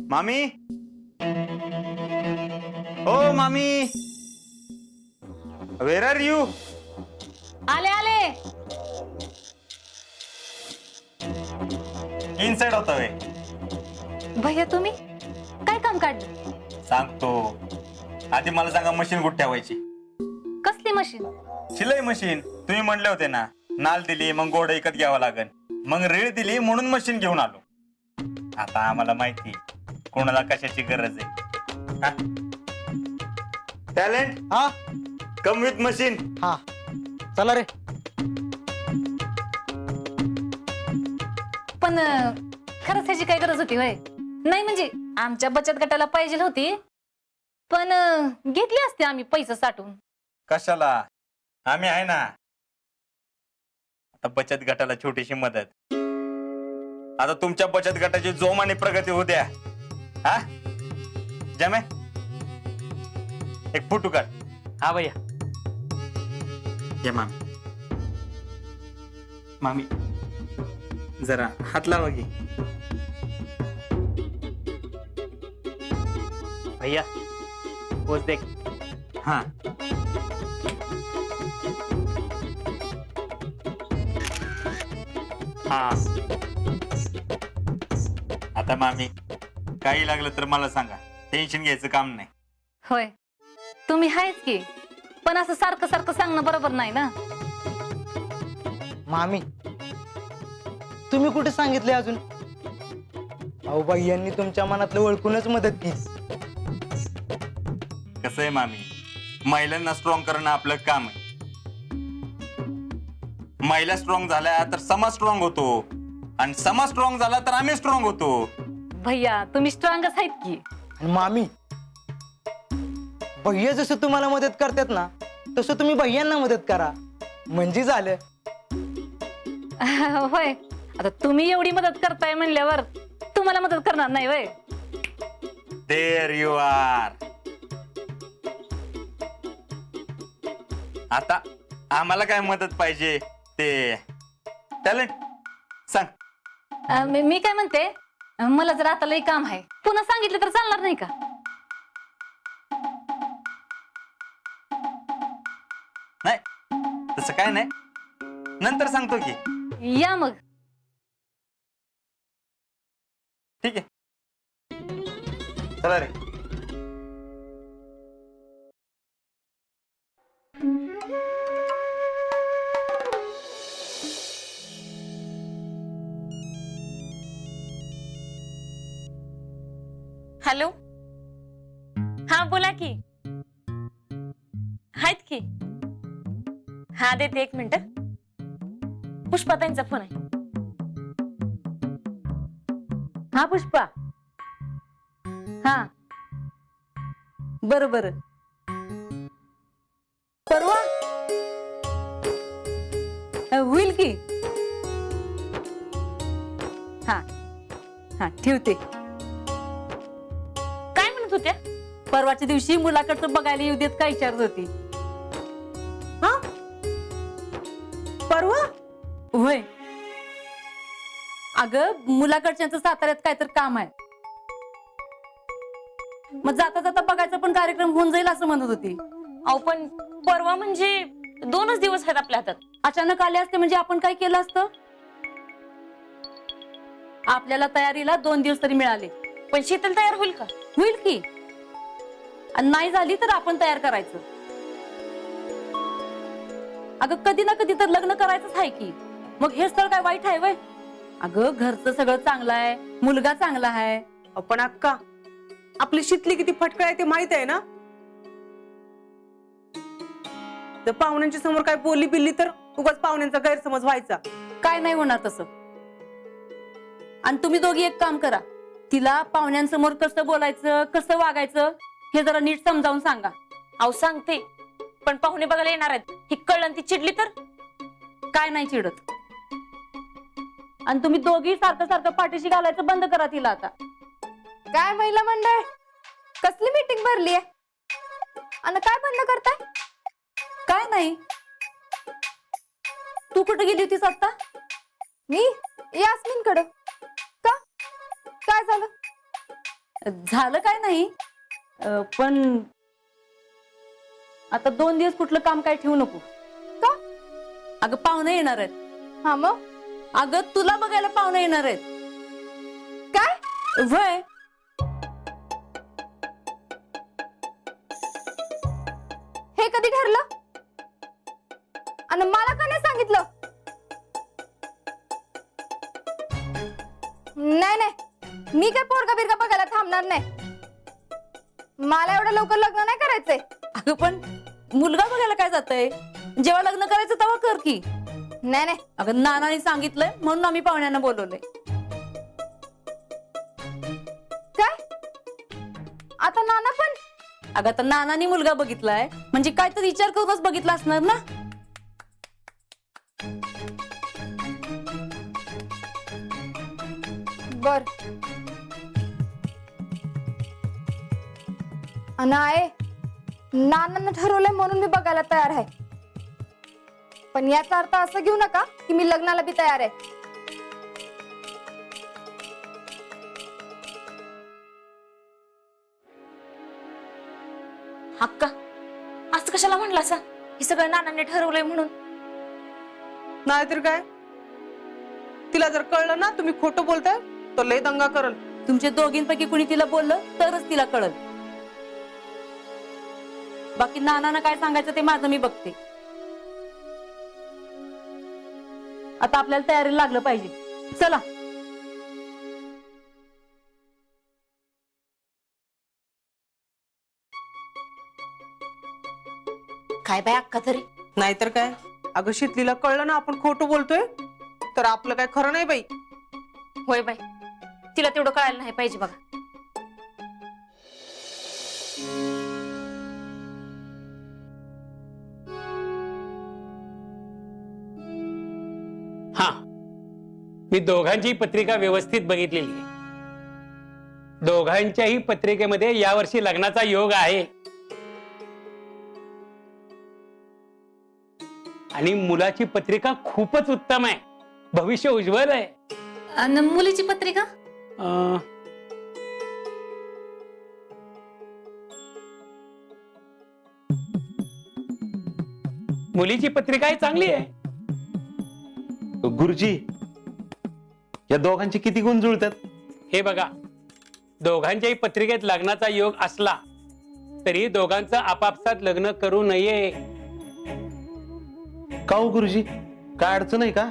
मामी, ओ मामी, वेर R you? आले आले. इनसाइड होता वे. भैया तुम्ही काय काम काढलं? सांगतो. आधी मला सांगा मशीन कुठे ठेवायची? कसली मशीन? शिलाई मशीन. तुम्ही म्हणले होते ना, नाल दिली मग गोड विकत घ्यावं लागेल, मग रेळ दिली म्हणून मशीन घेऊन आलो. आता आम्हाला माहिती कोणाला कशाची गरज आहे. टॅलेंट हा कम विथ मशीन. हा चला रे. पण खरंच ह्याची काय गरज होती होय? नाही म्हणजे आमच्या बचत गटाला पाहिजे होती, पण घेतली असते आम्ही पैसे साठवून. कशाला? आम्ही आहे ना. आता बचत गटाला छोटीशी मदत. आता तुमच्या बचत गटाची जोमाने प्रगती होऊ द्या. हा जमे, एक फोटो काढ. हा भैया. ये मामी, मामी जरा हात लावा की. भैया पोच देख. हा हा आता मामी काही लागलं तर मला सांगा, टेन्शन घ्यायचं काम नाही. होय तुम्ही आहेच की, पण असं सारखं सारखं सांगणं बरोबर नाही ना. मामी तुम्ही कुठे सांगितले अजून? अहो भैयांनी तुमच्या मनातलं ओळखूनच मदत केली. कसं आहे मामी, महिलांना स्ट्रॉंग करणं आपलं काम आहे. महिला स्ट्रॉंग झाल्या तर समाज स्ट्रॉंग होतो, आणि समाज स्ट्रॉंग झाला तर आम्ही स्ट्रॉंग होतो. भैया तुम्ही स्ट्रॉंगच आहेत की. आणि मामी भैया जसं तुम्हाला मदत करतात ना, तसं तुम्ही भैयांना मदत करा म्हणजे झालं. होय आता तुम्ही एवढी मदत करताय म्हणल्यावर तुम्हाला मदत करणार नाही होय? There you are. आता आम्हाला काय मदत पाहिजे ते टॅलेंट सांग. मी काय म्हणते, मला जर आता लई काम आहे, पुन्हा सांगितलं तर चालणार नाही का? नाही तसं काय नाही, नंतर सांगतो की. या मग. ठीक आहे, चला रे. हॅलो, हा बोला की. आहेत की. हा देते, एक मिनिट. पुष्पाताईंचा फोन आहे. हा पुष्पा. हा बर बर. परवा होईल की. हा हा ठेवते. काय म्हणत होत्या? परवाच्या दिवशी मुलाकडचं बघायला येऊ देत काय विचारत होती. हा परवा? होय अगं, मुलाकडच्यांचं साताऱ्यात काहीतरी काम आहे, मग जाता जाता बघायचा पण कार्यक्रम होऊन जाईल असं म्हणत होती. अहो पण परवा म्हणजे 2च दिवस आहेत आपल्या हातात. अचानक आले असते म्हणजे आपण काय केलं असतं? आपल्याला तयारीला 2 दिवस तरी मिळाले. पण शीतल तयार होईल का? होईल की, आणि नाही झाली तर आपण तयार करायचं. अगं कधी ना कधी तर लग्न करायचंच आहे की, मग हे स्थळ काय वाईट आहे वय? अगं घरचं सगळं चांगलं आहे, मुलगा चांगला आहे. पण अक्का, आपली शितली किती फटकळ आहे ते माहित आहे ना? तर पाहुण्यांच्या समोर काय बोलली बिल्ली तर उगाच पाहुण्यांचा गैरसमज व्हायचा. काय नाही होणार तसं. आणि तुम्ही दोघी एक काम करा, तिला पाहुण्यांसमोर कसं बोलायचं, कसं वागायचं हे जरा नीट समजावून सांगा. अहो सांगते, पण पाहुणे बघायला येणार आहेत, ही कळलं ती चिडली तर? काय नाही चिडत. आणि तुम्ही दोघी सारखं सारखं पाठीशी घालायचं बंद करा तिला आता. काय महिला मंडळ, कसली मीटिंग भरली आहे आणि काय बंद करताय? काय नाही. तू कुठे गेली होतीस आता? मी यास्मिन कडे. का काय झालं? झालं काय नाही, पण आता 2 दिवस कुठलं काम काय ठेवू नको. का? अगं पाहुणे येणार आहेत. हा मग अगं तुला बघायला पाहुणे येणार आहेत. काय? वय हे कधी ठरलं आणि मला का नाही सांगितलं? नाही नाही, मी काय पोरगा बिरगा बघायला थांबणार नाही. मला एवढं लवकर लग्न नाही करायचंय. अगं पण मुलगा बघायला काय जातंय? जेव्हा लग्न करायचं तेव्हा कर की. नाही नाही, अगं नानाने सांगितलंय म्हणून आम्ही पाहुण्यांना बोलवलंय. काय आता नाना पण? अगं तर नानानी मुलगा बघितलाय म्हणजे काय तर विचार करूनच बघितला असणार ना. बर. आहे नानांना ठरवलंय म्हणून मी बघायला तयार आहे. पण याचा अर्थ असं घेऊ नका की मी लग्नाला बी तयार आहे. हक्का असं कशाला म्हणला असा? हे सगळं नानांनी ठरवलंय म्हणून. नाहीतर काय, तिला जर कळलं ना तुम्ही खोटं बोलताय तर लय दंगा करल. तुमच्या दोघींपैकी कुणी तिला बोललं तरच तिला कळल. बाकी नानांना काय सांगायचं ते माझं मी बघते. आता आपल्याला तयारीला लागलं पाहिजे. चला. काय बाय अक्का तरी. नाहीतर काय, अगं शीतलीला कळलं ना आपण खोटं बोलतोय तर आपलं काय खरं नाही बाई. होय बाई, तिला तेवढं कळायला नाही पाहिजे बघा. हा, मी दोघांची पत्रिका व्यवस्थित बघितलेली आहे. दोघांच्याही पत्रिकेमध्ये यावर्षी लग्नाचा योग आहे आणि मुलाची पत्रिका खूपच उत्तम आहे. भविष्य उज्ज्वल आहे. आणि मुलीची पत्रिका? मुलीची पत्रिकाही चांगली आहे. गुरुजी, या दोघांचे किती गुण जुळतात? हे बघा, दोघांच्याही पत्रिकेत लग्नाचा योग असला तरी दोघांचं आपापसात लग्न करू नये. का हो गुरुजी, काय अडचण आहे का?